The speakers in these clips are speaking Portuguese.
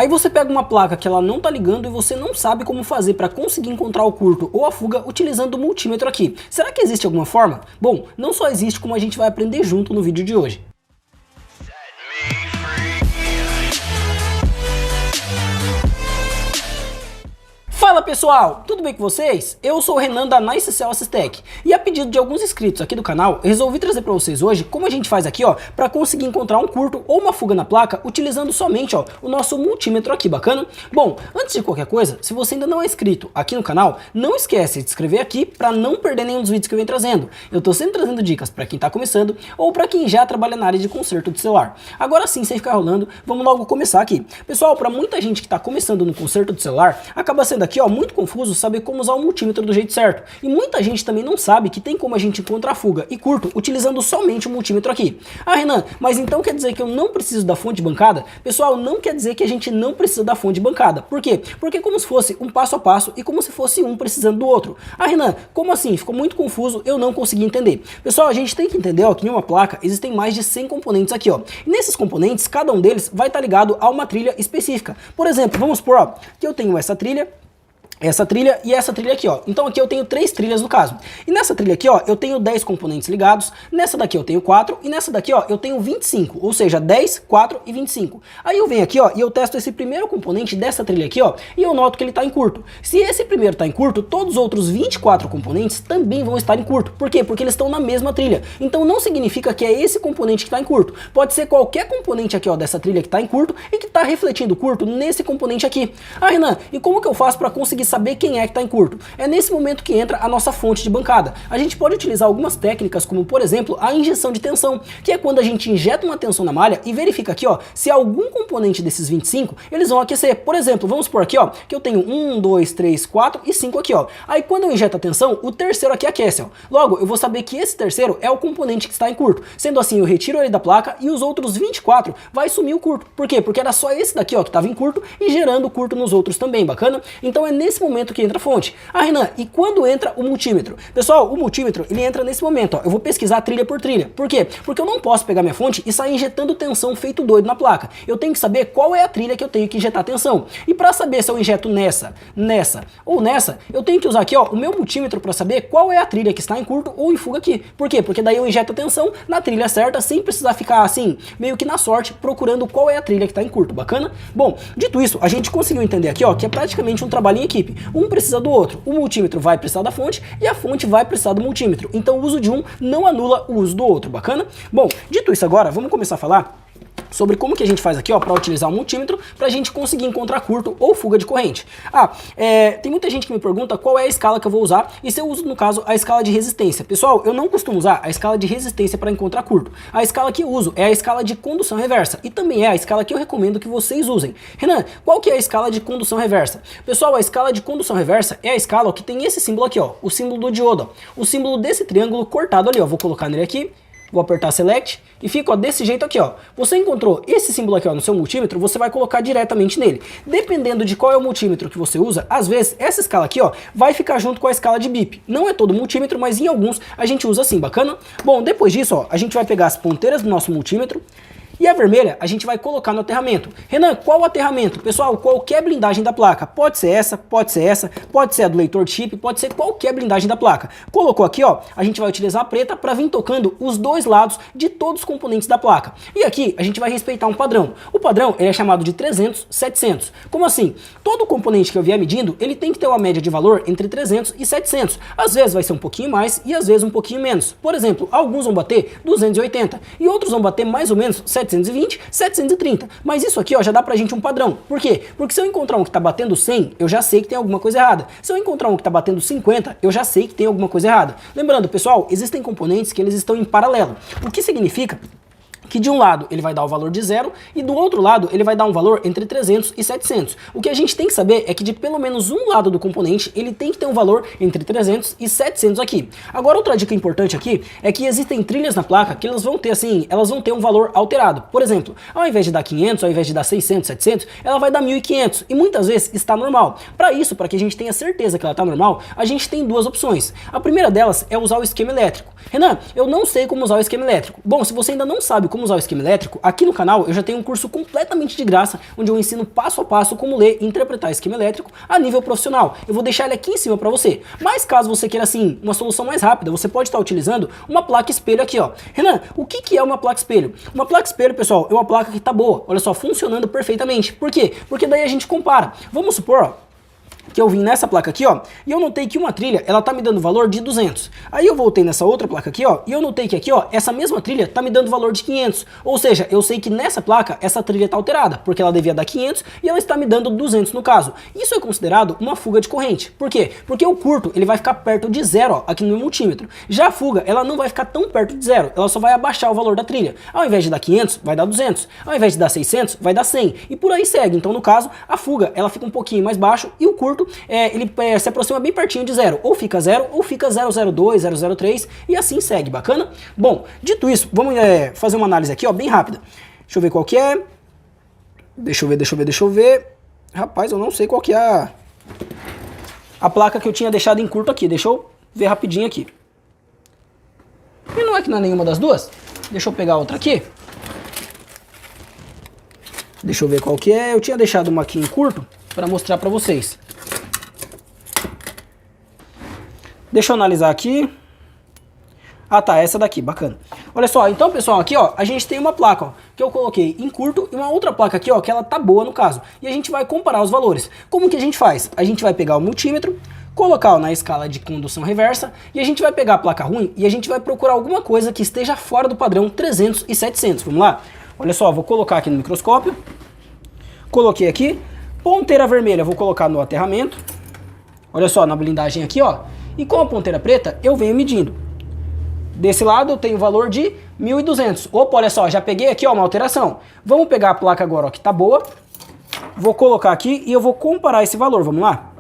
Aí você pega uma placa que ela não tá ligando e você não sabe como fazer para conseguir encontrar o curto ou a fuga utilizando o multímetro aqui. Será que existe alguma forma? Bom, não só existe, como a gente vai aprender junto no vídeo de hoje. Fala pessoal, tudo bem com vocês? Eu sou o Renan da Nice Celsius Tech e a pedido de alguns inscritos aqui do canal, eu resolvi trazer para vocês hoje como a gente faz aqui para conseguir encontrar um curto ou uma fuga na placa utilizando somente o nosso multímetro aqui, bacana? Bom, antes de qualquer coisa, se você ainda não é inscrito aqui no canal, não esquece de se inscrever aqui para não perder nenhum dos vídeos que eu venho trazendo. Eu tô sempre trazendo dicas para quem tá começando ou para quem já trabalha na área de conserto de celular. Agora sim, sem ficar rolando, vamos logo começar aqui. Pessoal, para muita gente que tá começando no conserto de celular, acaba sendo aqui muito confuso saber como usar o multímetro do jeito certo. E muita gente também não sabe que tem como a gente encontrar fuga e curto utilizando somente o multímetro aqui. Ah, Renan, mas então quer dizer que eu não preciso da fonte bancada? Pessoal, não quer dizer que a gente não precisa da fonte bancada. Por quê? Porque é como se fosse um passo a passo e como se fosse um precisando do outro. Ah, Renan, como assim? Ficou muito confuso, eu não consegui entender. Pessoal, a gente tem que entender que em uma placa existem mais de 100 componentes aqui, E nesses componentes, cada um deles vai estar ligado a uma trilha específica. Por exemplo, vamos supor, que eu tenho essa trilha e essa trilha aqui, Então aqui eu tenho 3 trilhas no caso. E nessa trilha aqui, eu tenho 10 componentes ligados, nessa daqui eu tenho 4 e nessa daqui, eu tenho 25, ou seja, 10, 4 e 25. Aí eu venho aqui, e eu testo esse primeiro componente dessa trilha aqui, e eu noto que ele está em curto. Se esse primeiro está em curto, todos os outros 24 componentes também vão estar em curto. Por quê? Porque eles estão na mesma trilha. Então não significa que é esse componente que está em curto. Pode ser qualquer componente aqui, dessa trilha que está em curto e que está refletindo curto nesse componente aqui. Ah, Renan, e como que eu faço para conseguir saber quem é que está em curto? É nesse momento que entra a nossa fonte de bancada. A gente pode utilizar algumas técnicas, como por exemplo a injeção de tensão, que é quando a gente injeta uma tensão na malha e verifica aqui, se algum componente desses 25 eles vão aquecer. Por exemplo, vamos supor aqui, que eu tenho 1, 2, 3, 4 e 5 aqui, Aí quando eu injeto a tensão, o terceiro aqui aquece, Logo, eu vou saber que esse terceiro é o componente que está em curto. Sendo assim, eu retiro ele da placa e os outros 24 vai sumir o curto. Por quê? Porque era só esse daqui, que estava em curto e gerando curto nos outros também, bacana? Então é nesse momento que entra a fonte. Ah, Renan, e quando entra o multímetro? Pessoal, o multímetro, ele entra nesse momento, Eu vou pesquisar trilha por trilha. Por quê? Porque eu não posso pegar minha fonte e sair injetando tensão feito doido na placa. Eu tenho que saber qual é a trilha que eu tenho que injetar tensão. E para saber se eu injeto nessa ou nessa, eu tenho que usar aqui, o meu multímetro para saber qual é a trilha que está em curto ou em fuga aqui. Por quê? Porque daí eu injeto a tensão na trilha certa, sem precisar ficar assim, meio que na sorte, procurando qual é a trilha que está em curto, bacana? Bom, dito isso, a gente conseguiu entender aqui, que é praticamente um trabalho em equipe. Um precisa do outro. O multímetro vai precisar da fonte e a fonte vai precisar do multímetro. Então o uso de um não anula o uso do outro, bacana? Bom, dito isso agora, vamos começar a falar sobre como que a gente faz aqui, para utilizar o multímetro, para a gente conseguir encontrar curto ou fuga de corrente. Tem muita gente que me pergunta qual é a escala que eu vou usar e se eu uso, no caso, a escala de resistência. Pessoal, eu não costumo usar a escala de resistência para encontrar curto. A escala que eu uso é a escala de condução reversa e também é a escala que eu recomendo que vocês usem. Renan, qual que é a escala de condução reversa? Pessoal, a escala de condução reversa é a escala que tem esse símbolo aqui, o símbolo do diodo, o símbolo desse triângulo cortado ali, vou colocar nele aqui. Vou apertar Select e fica desse jeito aqui, Você encontrou esse símbolo aqui, no seu multímetro, você vai colocar diretamente nele. Dependendo de qual é o multímetro que você usa, às vezes essa escala aqui, vai ficar junto com a escala de bip. Não é todo multímetro, mas em alguns a gente usa assim, bacana? Bom, depois disso, a gente vai pegar as ponteiras do nosso multímetro. E a vermelha a gente vai colocar no aterramento. Renan, qual o aterramento? Pessoal, qualquer blindagem da placa. Pode ser essa, pode ser essa, pode ser a do leitor de chip, pode ser qualquer blindagem da placa. Colocou aqui, a gente vai utilizar a preta para vir tocando os dois lados de todos os componentes da placa. E aqui a gente vai respeitar um padrão. O padrão ele é chamado de 300, 700. Como assim? Todo componente que eu vier medindo, ele tem que ter uma média de valor entre 300 e 700. Às vezes vai ser um pouquinho mais e às vezes um pouquinho menos. Por exemplo, alguns vão bater 280 e outros vão bater mais ou menos 720, 730. Mas isso aqui, já dá pra gente um padrão. Por quê? Porque se eu encontrar um que tá batendo 100, eu já sei que tem alguma coisa errada. Se eu encontrar um que tá batendo 50, eu já sei que tem alguma coisa errada. Lembrando, pessoal, existem componentes que eles estão em paralelo. O que significa que de um lado ele vai dar o valor de 0 e do outro lado ele vai dar um valor entre 300 e 700. O que a gente tem que saber é que de pelo menos um lado do componente ele tem que ter um valor entre 300 e 700 aqui. Agora outra dica importante aqui é que existem trilhas na placa que elas vão ter assim, elas vão ter um valor alterado. Por exemplo, ao invés de dar 500, ao invés de dar 600, 700, ela vai dar 1500 e muitas vezes está normal. Para isso, para que a gente tenha certeza que ela está normal, a gente tem duas opções. A primeira delas é usar o esquema elétrico. Renan, eu não sei como usar o esquema elétrico. Bom, se você ainda não sabe como como usar o esquema elétrico, aqui no canal eu já tenho um curso completamente de graça, onde eu ensino passo a passo como ler e interpretar esquema elétrico a nível profissional. Eu vou deixar ele aqui em cima para você. Mas caso você queira, assim, uma solução mais rápida, você pode estar utilizando uma placa espelho aqui, ó. Renan, o que é uma placa espelho? Uma placa espelho, pessoal, é uma placa que tá boa, olha só, funcionando perfeitamente. Por quê? Porque daí a gente compara. Vamos supor, ó, que eu vim nessa placa aqui, ó, e eu notei que uma trilha, ela tá me dando valor de 200. Aí eu voltei nessa outra placa aqui, ó, e eu notei que aqui, ó, essa mesma trilha tá me dando valor de 500. Ou seja, eu sei que nessa placa, essa trilha tá alterada, porque ela devia dar 500 e ela está me dando 200 no caso. Isso é considerado uma fuga de corrente. Por quê? Porque o curto, ele vai ficar perto de zero, ó, aqui no meu multímetro. Já a fuga, ela não vai ficar tão perto de zero, ela só vai abaixar o valor da trilha. Ao invés de dar 500, vai dar 200. Ao invés de dar 600, vai dar 100. E por aí segue. Então, no caso, a fuga, ela fica um pouquinho mais baixo e o curto, ele se aproxima bem pertinho de zero. Ou fica 0, ou fica 002, 003 e assim segue, bacana? Bom, dito isso, vamos fazer uma análise aqui, ó, bem rápida. Deixa eu ver qual que é. Deixa eu ver. Rapaz, eu não sei qual que é a placa que eu tinha deixado em curto aqui. Deixa eu ver rapidinho aqui. E não é que não é nenhuma das duas? Deixa eu pegar outra aqui. Deixa eu ver qual que é. Eu tinha deixado uma aqui em curto para mostrar para vocês. Deixa eu analisar aqui. Ah tá, essa daqui, bacana. Olha só, então pessoal, aqui ó, a gente tem uma placa ó, que eu coloquei em curto e uma outra placa aqui ó, que ela tá boa no caso. E a gente vai comparar os valores. Como que a gente faz? A gente vai pegar o multímetro, colocar ó, na escala de condução reversa e a gente vai pegar a placa ruim e a gente vai procurar alguma coisa que esteja fora do padrão 300 e 700. Vamos lá? Olha só, vou colocar aqui no microscópio. Coloquei aqui. Ponteira vermelha, vou colocar no aterramento. Olha só, na blindagem aqui ó. E com a ponteira preta, eu venho medindo. Desse lado eu tenho o valor de 1.200. Opa, olha só, já peguei aqui ó, uma alteração. Vamos pegar a placa agora ó, que tá boa. Vou colocar aqui e eu vou comparar esse valor, vamos lá?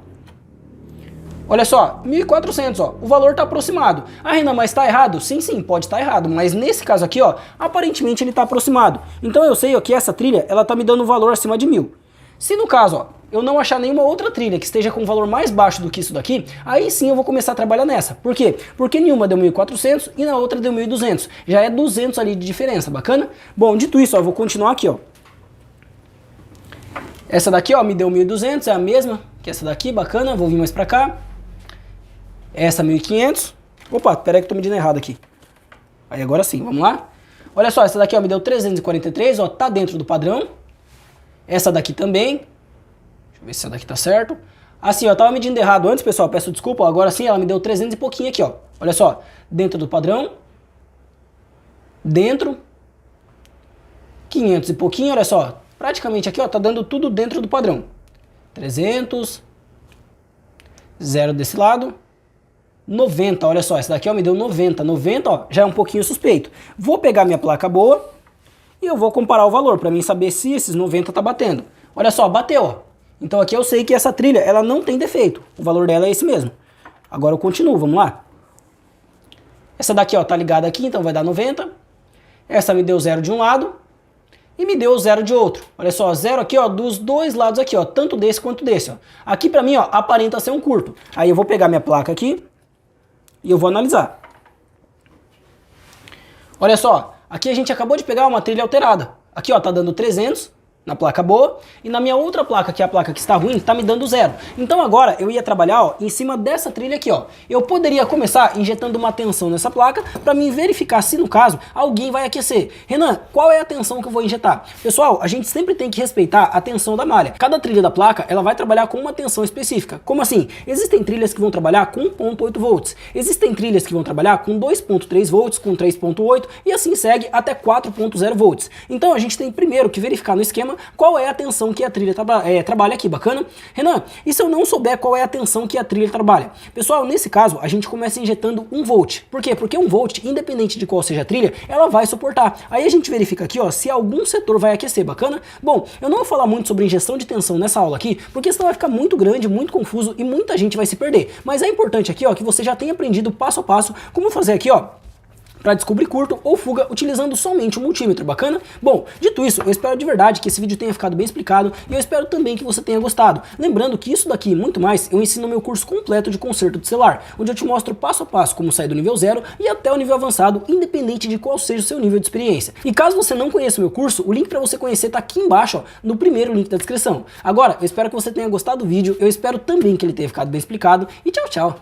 Olha só, 1.400 ó, o valor tá aproximado. Ah, Renan, mas tá errado? Sim, sim, pode estar errado, mas nesse caso aqui ó, aparentemente ele tá aproximado. Então eu sei ó, que essa trilha, ela tá me dando um valor acima de 1.000. Se no caso ó, eu não achar nenhuma outra trilha que esteja com um valor mais baixo do que isso daqui, aí sim eu vou começar a trabalhar nessa. Por quê? Porque nenhuma deu 1.400 e na outra deu 1.200. Já é 200 ali de diferença, bacana? Bom, dito isso, ó, eu vou continuar aqui, ó. Essa daqui, ó, me deu 1.200, é a mesma que essa daqui, bacana, vou vir mais pra cá. Essa 1.500. Opa, peraí que eu tô medindo errado aqui. Aí agora sim, vamos lá? Olha só, essa daqui, ó, me deu 343, ó, tá dentro do padrão. Essa daqui também. Deixa eu ver se essa daqui tá certo. Assim, ó, eu tava medindo errado antes, pessoal, peço desculpa. Agora sim, ela me deu 300 e pouquinho aqui, ó. Olha só, dentro do padrão. Dentro. 500 e pouquinho, olha só. Praticamente aqui, ó, tá dando tudo dentro do padrão. 300. 0 desse lado. 90, olha só, essa daqui, ó, me deu 90. 90, ó, já é um pouquinho suspeito. Vou pegar minha placa boa e eu vou comparar o valor para mim saber se esses 90 tá batendo. Olha só, bateu, ó. Então aqui eu sei que essa trilha, ela não tem defeito. O valor dela é esse mesmo. Agora eu continuo, vamos lá. Essa daqui, ó, tá ligada aqui, então vai dar 90. Essa me deu 0 de um lado e me deu 0 de outro. Olha só, 0 aqui, ó, dos dois lados aqui, ó, tanto desse quanto desse, ó. Aqui pra mim, ó, aparenta ser um curto. Aí eu vou pegar minha placa aqui e eu vou analisar. Olha só, aqui a gente acabou de pegar uma trilha alterada. Aqui, ó, tá dando 300 na placa boa, e na minha outra placa, que é a placa que está ruim, tá me dando 0. Então agora eu ia trabalhar, ó, em cima dessa trilha aqui, ó. Eu poderia começar injetando uma tensão nessa placa para mim verificar se no caso alguém vai aquecer. Renan, qual é a tensão que eu vou injetar? Pessoal, a gente sempre tem que respeitar a tensão da malha. Cada trilha da placa, ela vai trabalhar com uma tensão específica. Como assim? Existem trilhas que vão trabalhar com 1.8 volts. Existem trilhas que vão trabalhar com 2.3 volts, com 3.8 e assim segue até 4.0 volts. Então a gente tem primeiro que verificar no esquema qual é a tensão que a trilha trabalha aqui, bacana? Renan, e se eu não souber qual é a tensão que a trilha trabalha? Pessoal, nesse caso, a gente começa injetando 1 volt. Por quê? Porque 1 volt, independente de qual seja a trilha, ela vai suportar. Aí a gente verifica aqui, ó, se algum setor vai aquecer, bacana? Bom, eu não vou falar muito sobre injeção de tensão nessa aula aqui, porque senão vai ficar muito grande, muito confuso e muita gente vai se perder. Mas é importante aqui, ó, que você já tenha aprendido passo a passo como fazer aqui, ó, para descobrir curto ou fuga utilizando somente o multímetro, bacana? Bom, dito isso, eu espero de verdade que esse vídeo tenha ficado bem explicado e eu espero também que você tenha gostado. Lembrando que isso daqui e muito mais eu ensino no meu curso completo de conserto de celular, onde eu te mostro passo a passo como sair do nível 0 e até o nível avançado, independente de qual seja o seu nível de experiência. E caso você não conheça o meu curso, o link para você conhecer tá aqui embaixo, ó, no primeiro link da descrição. Agora, eu espero que você tenha gostado do vídeo, eu espero também que ele tenha ficado bem explicado e tchau, tchau!